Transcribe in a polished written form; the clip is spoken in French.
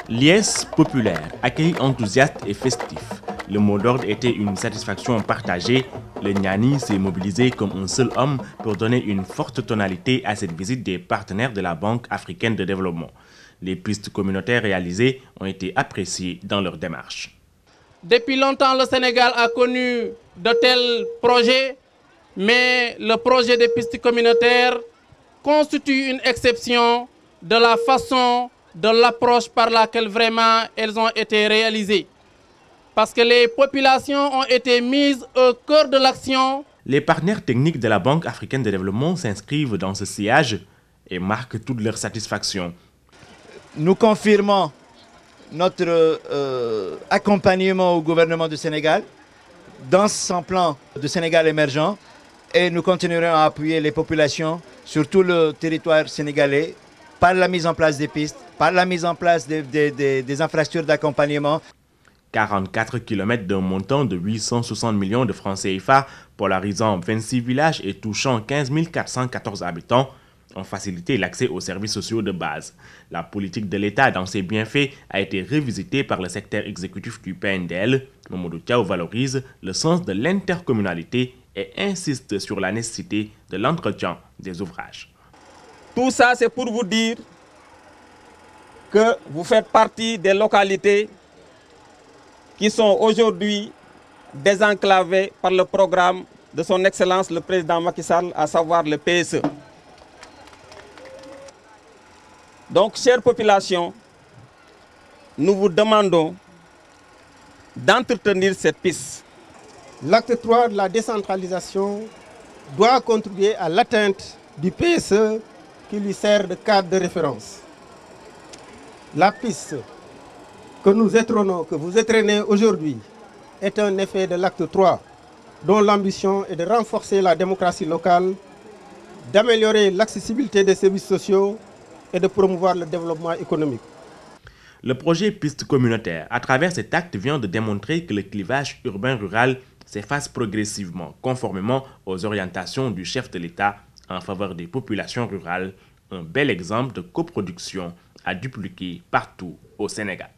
Liesse populaire, accueil enthousiaste et festif. Le mot d'ordre était une satisfaction partagée. Le Niani s'est mobilisé comme un seul homme pour donner une forte tonalité à cette visite des partenaires de la Banque africaine de développement. Les pistes communautaires réalisées ont été appréciées dans leur démarche. Depuis longtemps, le Sénégal a connu de tels projets, mais le projet des pistes communautaires constitue une exception de la façon, de l'approche par laquelle vraiment elles ont été réalisées. Parce que les populations ont été mises au cœur de l'action. Les partenaires techniques de la Banque africaine de développement s'inscrivent dans ce sillage et marquent toute leur satisfaction. Nous confirmons notre accompagnement au gouvernement du Sénégal dans son plan de Sénégal émergent et nous continuerons à appuyer les populations sur tout le territoire sénégalais par la mise en place des pistes, par la mise en place des infrastructures d'accompagnement. 44 km d'un montant de 860 millions de francs CFA, polarisant 26 villages et touchant 15 414 habitants, ont facilité l'accès aux services sociaux de base. La politique de l'État dans ses bienfaits a été revisitée par le secrétaire exécutif du PNDL. Mamadou Thiaw valorise le sens de l'intercommunalité et insiste sur la nécessité de l'entretien des ouvrages. Tout ça, c'est pour vous dire que vous faites partie des localités qui sont aujourd'hui désenclavées par le programme de son Excellence le Président Macky Sall, à savoir le PSE. Donc, chère population, nous vous demandons d'entretenir cette piste. L'acte 3 de la décentralisation doit contribuer à l'atteinte du PSE qui lui sert de cadre de référence. La piste que nous étrenons, que vous étrenez aujourd'hui, est un effet de l'acte 3, dont l'ambition est de renforcer la démocratie locale, d'améliorer l'accessibilité des services sociaux et de promouvoir le développement économique. Le projet Piste communautaire, à travers cet acte, vient de démontrer que le clivage urbain-rural s'efface progressivement, conformément aux orientations du chef de l'État en faveur des populations rurales, un bel exemple de coproduction à dupliquer partout au Sénégal.